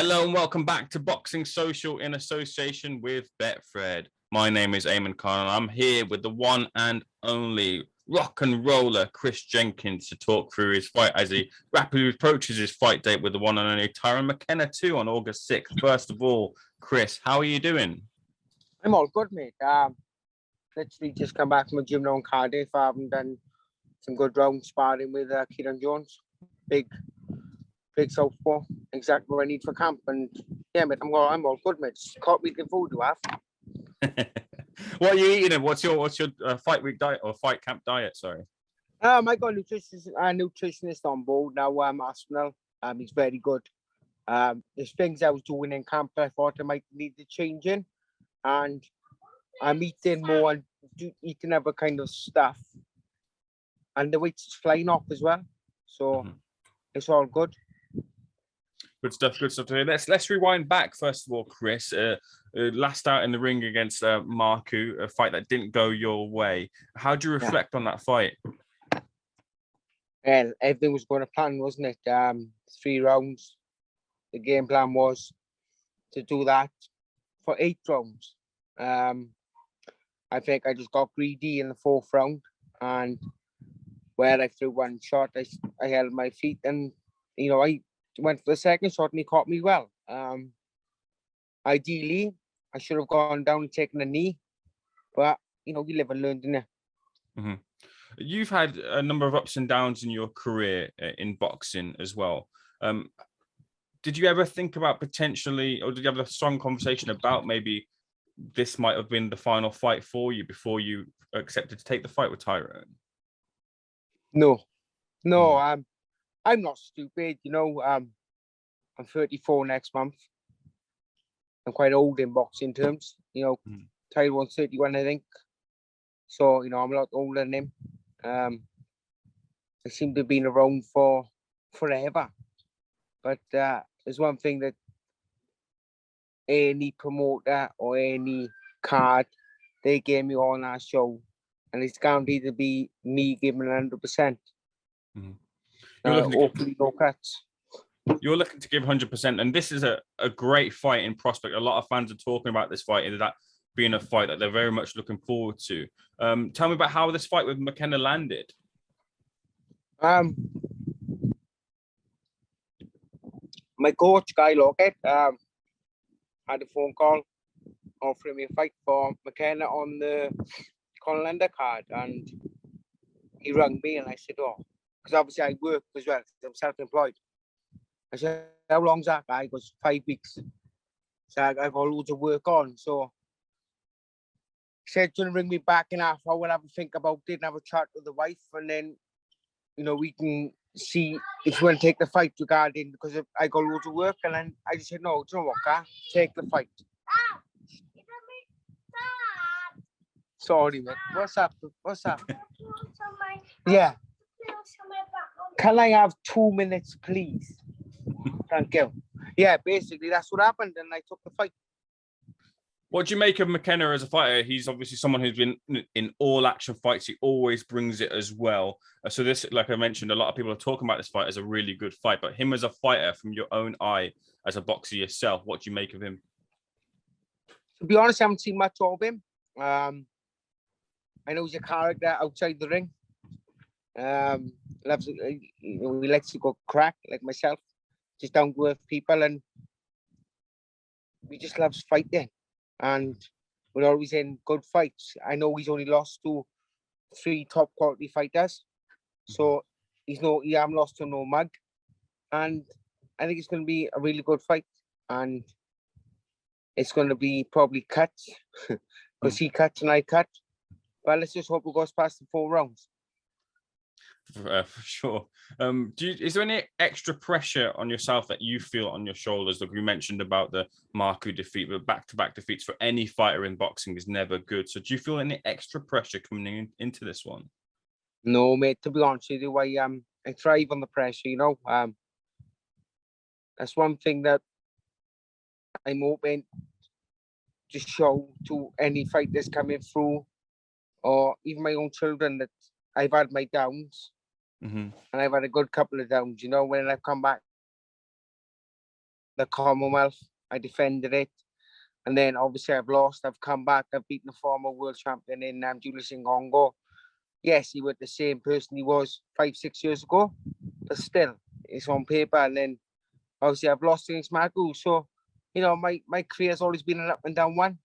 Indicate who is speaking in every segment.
Speaker 1: Hello and welcome back to Boxing Social in association with Betfred. My name is Ayman Khan and I'm here with the one and only rock and roller Chris Jenkins to talk through his fight as he rapidly approaches his fight date with the one and only Tyron McKenna 2 on August 6th. First of all, Chris, how are you doing?
Speaker 2: I'm all good, mate. Literally just come back from the gym now in Cardiff. I haven't done some good round sparring with Kieran Jones. Big southpaw. Exactly what I need for camp. And yeah, mate, I'm all good, mate. Just caught me the food you have.
Speaker 1: What are you eating? What's your fight week diet or fight camp diet? Sorry.
Speaker 2: I got a nutritionist on board now. Arsenal. He's very good. There's things I was doing in camp that I thought I might need to change in, and I'm eating more and eating other kind of stuff, and the weight's flying off as well. So It's all good.
Speaker 1: Good stuff to hear. Let's rewind back first of all, Chris. Last out in the ring against Marku, a fight that didn't go your way. How do you reflect on that fight?
Speaker 2: Well, everything was going to plan, wasn't it? 3 rounds. The game plan was to do that for 8 rounds. I think I just got greedy in the 4th round, and where I threw one shot, I held my feet, and I went for the second shot and he caught me well. Ideally, I should have gone down and taken a knee, but you live and learn, didn't you?
Speaker 1: Mm-hmm. You've had a number of ups and downs in your career in boxing as well. Did you ever think about potentially, or did you have a strong conversation about maybe this might have been the final fight for you before you accepted to take the fight with Tyrone?
Speaker 2: No, I'm not stupid. I'm 34 next month. I'm quite old in boxing terms. Tyrone's 31, I think. So, I'm a lot older than him. I seem to have been around for forever. But there's one thing that any promoter or any card, they gave me on our show, and it's guaranteed to be me giving 100%. Hopefully no cuts.
Speaker 1: You're looking to give 100%, and this is a great fight in prospect. A lot of fans are talking about this fight, and that being a fight that they're very much looking forward to. Tell me about how this fight with McKenna landed.
Speaker 2: My coach, Guy Lockett, had a phone call offering me a fight for McKenna on the Conlander card, and he rang me and I said, because obviously I work as well, I'm self-employed. I said, how long's that? Guy goes, 5 weeks. So I've got loads of work on. So he said, do you want to ring me back in half hour? We'll have a think about it and have a chat with the wife, and then, we can see if you want to take the fight regarding, because I got loads of work. And then I just said, no, do you know what, Guy? Take the fight. Sorry, mate. What's up? Yeah. Can I have 2 minutes, please? Thank you. Yeah, basically that's what happened, and I took the fight.
Speaker 1: What do you make of McKenna as a fighter? He's obviously someone who's been in all action fights. He always brings it as well. So this, like I mentioned, a lot of people are talking about this fight as a really good fight, but him as a fighter, from your own eye, as a boxer yourself, what do you make of him?
Speaker 2: To be honest, I haven't seen much of him. I know he's a character outside the ring. He likes to go crack like myself, just down to earth people, and he just loves fighting, and we're always in good fights. I know he's only lost to 3 top quality fighters, so he hasn't lost to no mug, and I think it's going to be a really good fight, and it's going to be probably cuts because he cuts and I cut. But let's just hope it goes past the 4 rounds.
Speaker 1: For sure. Is there any extra pressure on yourself that you feel on your shoulders? Like we mentioned about the Marku defeat, but back-to-back defeats for any fighter in boxing is never good. So do you feel any extra pressure coming into this one?
Speaker 2: No, mate, to be honest with you, I thrive on the pressure, That's one thing that I'm hoping to show to any fighters coming through, or even my own children, that I've had my downs, and I've had a good couple of downs, when I've come back the Commonwealth. I defended it. And then obviously I've lost. I've come back. I've beaten the former world champion in Julius Ngongo. Yes, he was the same person he was 5-6 years ago, but still, it's on paper. And then obviously I've lost against Magu. So, you know, my career's always been an up and down one,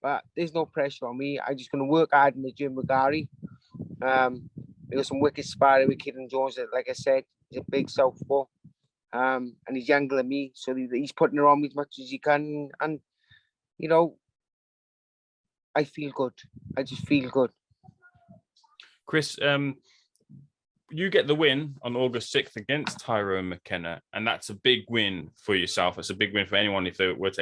Speaker 2: but there's no pressure on me. I'm just going to work hard in the gym with Gary. We got some wicked sparring with Kieran Jones. Like I said, he's a big southpaw. And he's younger than me, so he's putting it on me as much as he can. And you know, I feel good. I just feel good.
Speaker 1: Chris, you get the win on August 6th against Tyrone McKenna, and that's a big win for yourself. It's a big win for anyone if they were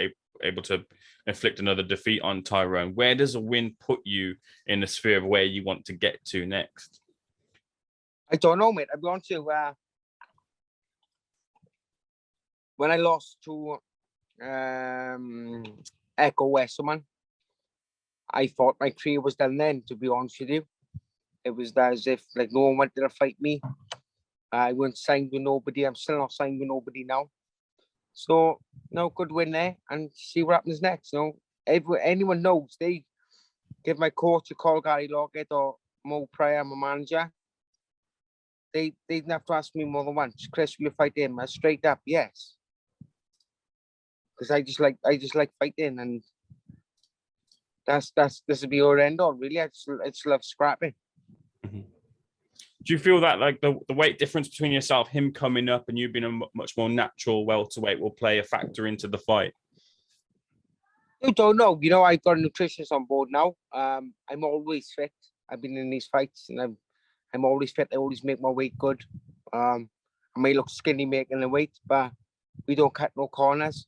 Speaker 1: able to inflict another defeat on Tyrone. Where does a win put you in the sphere of where you want to get to next?
Speaker 2: I don't know, mate. I'll be honest with you. When I lost to Echo Westerman, I thought my career was done then, to be honest with you. It was as if like no one wanted to fight me. I wasn't signed with nobody. I'm still not signed with nobody now. So, no, good win there and see what happens next. You know, anyone knows, they give my coach a call, Gary Lockett or Mo Pryor, my manager. They didn't have to ask me more than once. Chris, will you fight him? I straight up, yes. Because I just like fighting, and this will be your end all, really. I just love scrapping.
Speaker 1: Mm-hmm. Do you feel that like the weight difference between yourself, him coming up and you being a much more natural welterweight will play a factor into the fight?
Speaker 2: You don't know. You know, I've got a nutritionist on board now. I'm always fit. I've been in these fights and I'm always fit. I always make my weight good. I may look skinny making the weight, but we don't cut no corners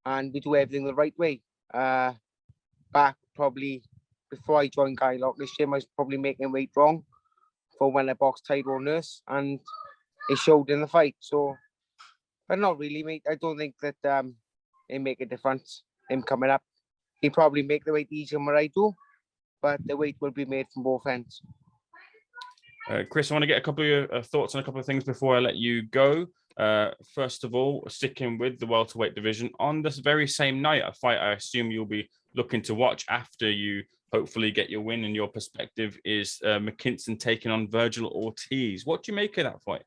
Speaker 2: and we do everything the right way. Back probably before I joined Guy Lock this year, I was probably making weight wrong for when I boxed Tyrone Nurse, and it showed in the fight. So, but not really, mate. I don't think that it make a difference. Him coming up, he probably make the weight easier than what I do, but the weight will be made from both ends.
Speaker 1: Chris, I want to get a couple of thoughts on a couple of things before I let you go. First of all, sticking with the welterweight division, on this very same night, a fight I assume you'll be looking to watch after you hopefully get your win, and your perspective is McKinson taking on Virgil Ortiz. What do you make of that fight?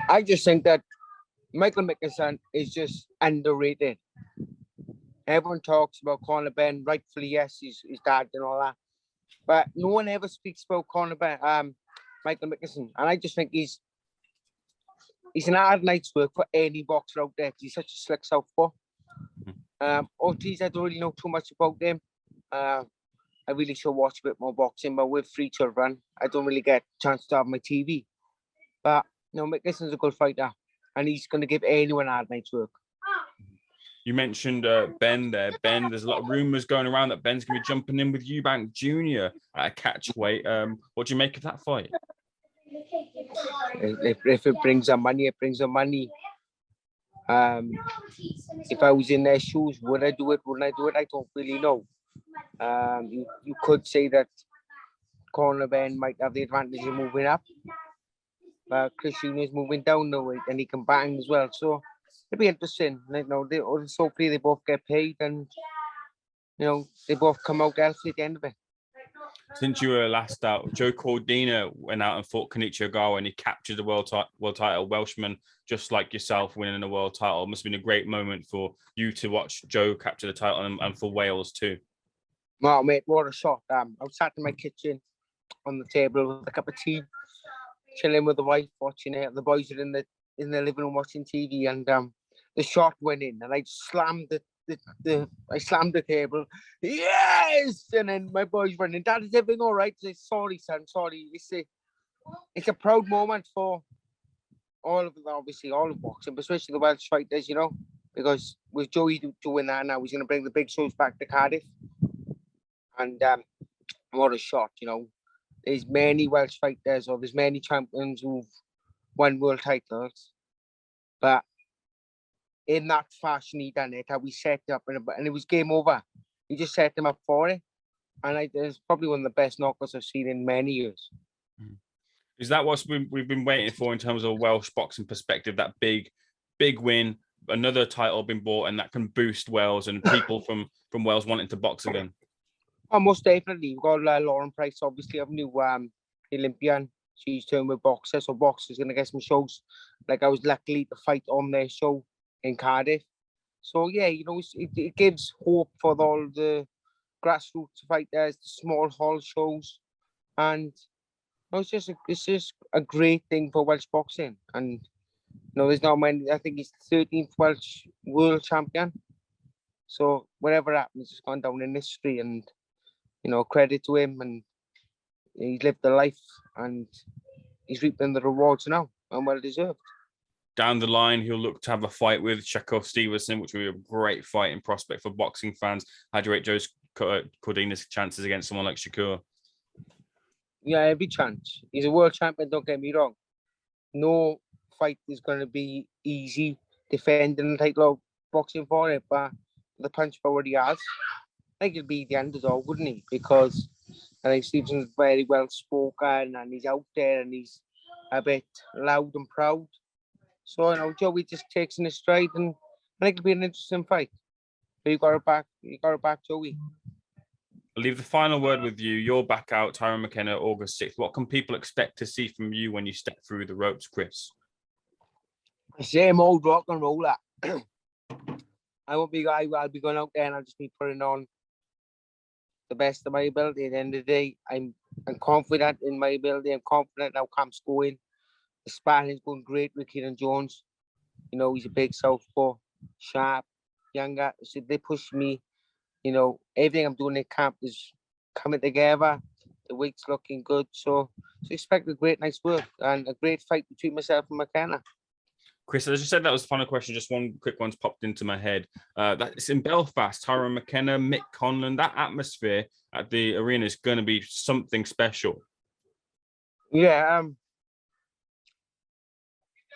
Speaker 2: I just think that Michael McKinson is just underrated. Everyone talks about Conor Benn, rightfully yes, his dad and all that, but no one ever speaks about Conor Benn, Michael McKinson, and I just think he's an hard night's work for any boxer out there. He's such a slick southpaw. Ortiz, I don't really know too much about him. I really should watch a bit more boxing, but with 3 children, I don't really get a chance to have my TV. But you know, McKinson's a good fighter, and he's going to give anyone a hard night's work.
Speaker 1: You mentioned Benn there. Benn, there's a lot of rumors going around that Benn's going to be jumping in with Eubank Jr. at a catch weight. What do you make of that fight?
Speaker 2: If it brings them money, it brings them money. If I was in their shoes, would I do it? Wouldn't I do it? I don't really know. You could say that Conor Benn might have the advantage of moving up, but Chris Jr. is moving down the weight, and he can bang as well. So it'd be interesting. You know, hopefully they both get paid, and you know they both come out healthy at the end of it.
Speaker 1: Since you were last out, Joe Cordina went out and fought Kenichi Ogawa, and he captured the world title. Welshman, just like yourself, winning the world title. It must have been a great moment for you to watch Joe capture the title, and for Wales too.
Speaker 2: Wow, mate, what a shot. I was sat in my kitchen on the table with a cup of tea, chilling with the wife, watching it. The boys are in the living room watching TV, and the shot went in, and I slammed I slammed the table. Yes! And then my boys running, Dad, is everything all right? I say, sorry, son, sorry. It's a proud moment for all of boxing, but especially the Welsh fighters, you know, because with Joey doing that now, he's going to bring the big shows back to Cardiff. And what a shot, you know. There's many Welsh fighters, or there's many champions who've won world titles, but in that fashion he done it, how we set up, and it was game over. He just set him up for it, and it's probably one of the best knockouts I've seen in many years.
Speaker 1: Is that what we've been waiting for in terms of Welsh boxing perspective? That big win, another title being bought, and that can boost Wales and people from Wales wanting to box again.
Speaker 2: Oh, most definitely. You've got Lauren Price, obviously, a new Olympian. She's turned with boxer, so boxer's going to get some shows. Like I was lucky to fight on their show in Cardiff. So yeah, you know, it gives hope for all the grassroots fighters, the small hall shows, and no, it's just a great thing for Welsh boxing. And no, there's not many. I think he's the 13th Welsh world champion. So whatever happens, it's gone down in history, and you know, credit to him. And he's lived the life, and he's reaping the rewards now, and well deserved.
Speaker 1: Down the line, he'll look to have a fight with Stevenson, which will be a great fighting prospect for boxing fans. How do you rate Joe's Cordina's chances against someone like Shakur?
Speaker 2: Yeah, every chance. He's a world champion, don't get me wrong. No fight is going to be easy defending the title of boxing for it, but the punch power he has, I think he'll be the underdog, wouldn't he? Because I think Stevenson's very well spoken, and he's out there, and he's a bit loud and proud. So, you know, Joey just takes in his stride, and I think it'll be an interesting fight. But you got it back, Joey.
Speaker 1: I'll leave the final word with you. You're back out, Tyrone McKenna, August 6th. What can people expect to see from you when you step through the ropes, Chris?
Speaker 2: Same old rock and roller. I won't be I'll be going out there, and I'll just be putting on the best of my ability. At the end of the day, I'm confident in my ability. I'm confident how camp's going. The sparring's going great with Kieran Jones. You know, he's a big southpaw, sharp, younger. So they push me. You know, everything I'm doing in camp is coming together. The weight's looking good. So expect a great night's work and a great fight between myself and McKenna.
Speaker 1: Chris, as you said, that was the final question. Just one quick one's popped into my head. That's in Belfast. Tyrone McKenna, Mick Conlon. That atmosphere at the arena is going to be something special.
Speaker 2: Yeah,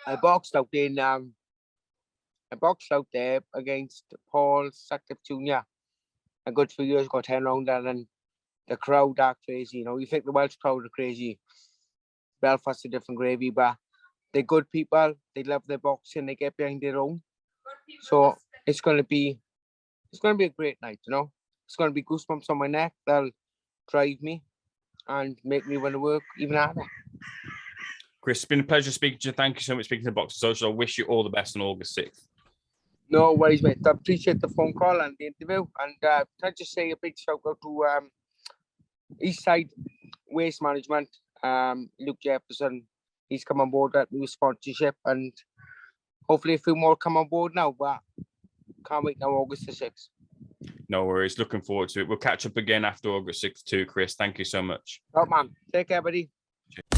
Speaker 2: I boxed out there against Paul Sutcliffe Jr. a good few years ago, 10 round, and the crowd are crazy. You know, you think the Welsh crowd are crazy. Belfast a different gravy, but they're good people. They love their boxing. They get behind their own. So it's gonna be a great night. You know, it's gonna be goosebumps on my neck. They'll drive me and make me want to work even harder.
Speaker 1: Chris, it's been a pleasure speaking to you. Thank you so much for speaking to Boxing Social. I wish you all the best on August 6th.
Speaker 2: No worries, mate. I appreciate the phone call and the interview. And can I just say a big shout out to Eastside Waste Management, Luke Jefferson. He's come on board with new sponsorship, and hopefully a few more come on board now, but can't wait now, August the 6th.
Speaker 1: No worries. Looking forward to it. We'll catch up again after August 6th too, Chris. Thank you so much.
Speaker 2: Oh, man. Take care, buddy.
Speaker 1: Cheers.